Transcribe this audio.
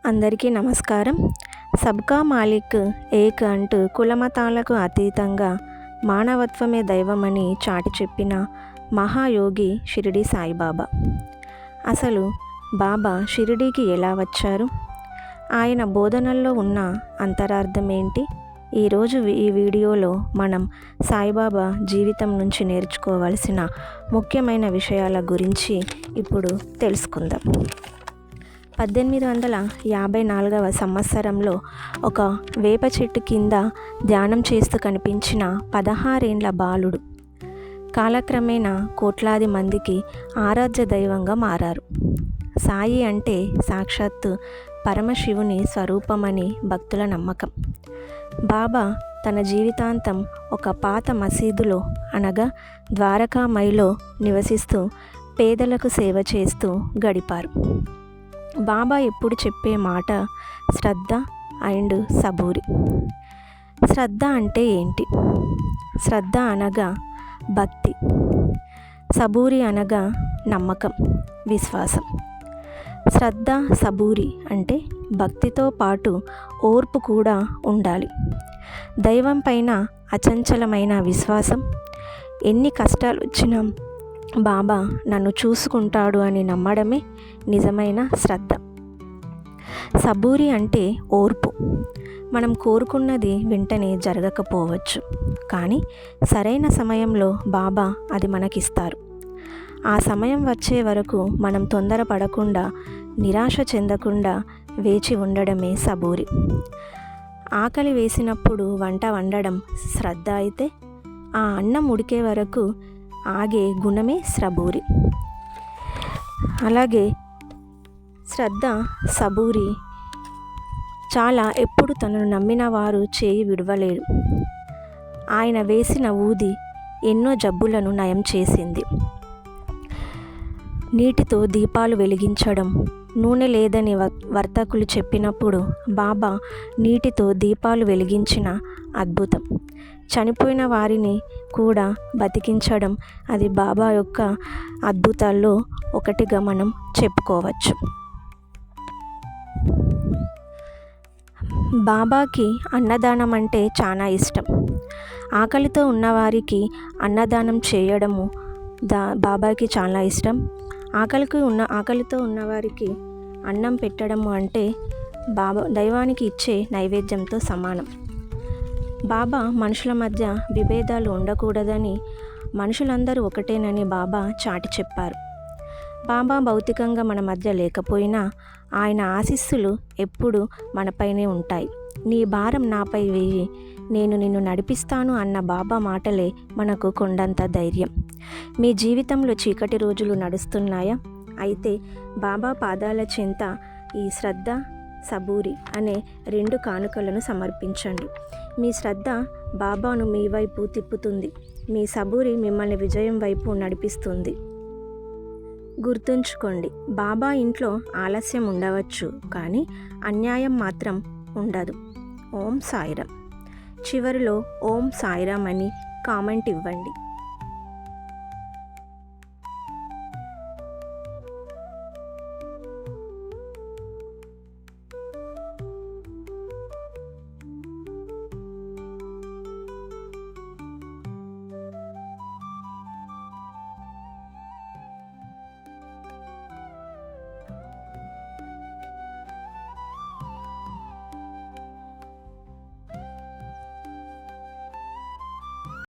అందరికీ నమస్కారం. సబ్కా మాలిక్ ఏక్ అంటూ కులమతాలకు అతీతంగా మానవత్వమే దైవమని చాటి చెప్పిన మహాయోగి షిరిడి సాయిబాబా. అసలు బాబా షిరిడీకి ఎలా వచ్చారు? ఆయన బోధనల్లో ఉన్న అంతరార్థం ఏంటి? ఈరోజు ఈ వీడియోలో మనం సాయిబాబా జీవితం నుంచి నేర్చుకోవాల్సిన ముఖ్యమైన విషయాల గురించి ఇప్పుడు తెలుసుకుందాం. 1854 సంవత్సరంలో ఒక వేప చెట్టు కింద ధ్యానం చేస్తూ కనిపించిన 16 ఏండ్ల బాలుడు కాలక్రమేణా కోట్లాది మందికి ఆరాధ్య దైవంగా మారారు. సాయి అంటే సాక్షాత్తు పరమశివుని స్వరూపమని భక్తుల నమ్మకం. బాబా తన జీవితాంతం ఒక పాత మసీదులో అనగా ద్వారకామైలో నివసిస్తూ పేదలకు సేవ చేస్తూ గడిపారు. బాబా ఎప్పుడు చెప్పే మాట శ్రద్ధ అండ్ సబూరి. శ్రద్ధ అంటే ఏంటి? శ్రద్ధ అనగా భక్తి, సబూరి అనగా నమ్మకం, విశ్వాసం. శ్రద్ధ సబూరి అంటే భక్తితో పాటు ఓర్పు కూడా ఉండాలి. దైవం పైన అచంచలమైన విశ్వాసం. ఎన్ని కష్టాలు వచ్చినా బాబా నన్ను చూసుకుంటాడు అని నమ్మడమే నిజమైన శ్రద్ధ. సబూరి అంటే ఓర్పు. మనం కోరుకున్నది వెంటనే జరగకపోవచ్చు, కానీ సరైన సమయంలో బాబా అది మనకిస్తారు. ఆ సమయం వచ్చే వరకు మనం తొందరపడకుండా, నిరాశ చెందకుండా వేచి ఉండడమే సబూరి. ఆకలి వేసినప్పుడు వంట వండడం శ్రద్ధ అయితే, ఆ అన్నం ఉడికే వరకు ఆగే గుణమే సబూరి. అలాగే శ్రద్ధ సబూరి చాలా ఎప్పుడు తనను నమ్మిన వారు చేయి విడవలేడు. ఆయన వేసిన ఊది ఎన్నో జబ్బులను నయం చేసింది. నీటితో దీపాలు వెలిగించడం, నూనె లేదని వర్తకులు చెప్పినప్పుడు బాబా నీటితో దీపాలు వెలిగించిన అద్భుతం. చనిపోయిన వారిని కూడా బతికించడం, అది బాబా యొక్క అద్భుతాల్లో ఒకటిగా మనం చెప్పుకోవచ్చు. బాబాకి అన్నదానం అంటే చాలా ఇష్టం. ఆకలితో ఉన్నవారికి అన్నదానం చేయడము బాబాకి చాలా ఇష్టం. ఆకలితో ఉన్నవారికి అన్నం పెట్టడము అంటే బాబా దైవానికి ఇచ్చే నైవేద్యంతో సమానం. బాబా మనుషుల మధ్య విభేదాలు ఉండకూడదని, మనుషులందరూ ఒకటేనని బాబా చాటి చెప్పారు. బాబా భౌతికంగా మన మధ్య లేకపోయినా ఆయన ఆశీస్సులు ఎప్పుడు మనపైనే ఉంటాయి. నీ భారం నాపై వేయి, నేను నిన్ను నడిపిస్తాను అన్న బాబా మాటలే మనకు కొండంత ధైర్యం. మీ జీవితంలో చీకటి రోజులు నడుస్తున్నాయా? అయితే బాబా పాదాల చెంత ఈ శ్రద్ధ సబూరి అనే 2 కానుకలను సమర్పించండి. మీ శ్రద్ధ బాబాను మీ వైపు తిప్పుతుంది, మీ సబూరి మిమ్మల్ని విజయం వైపు నడిపిస్తుంది. గుర్తుంచుకోండి, బాబా ఇంట్లో ఆలస్యం ఉండవచ్చు, కానీ అన్యాయం మాత్రం ఉండదు. ఓం సాయిరామ్. చివరిలో ఓం సాయిరామ్ అని కామెంట్ ఇవ్వండి.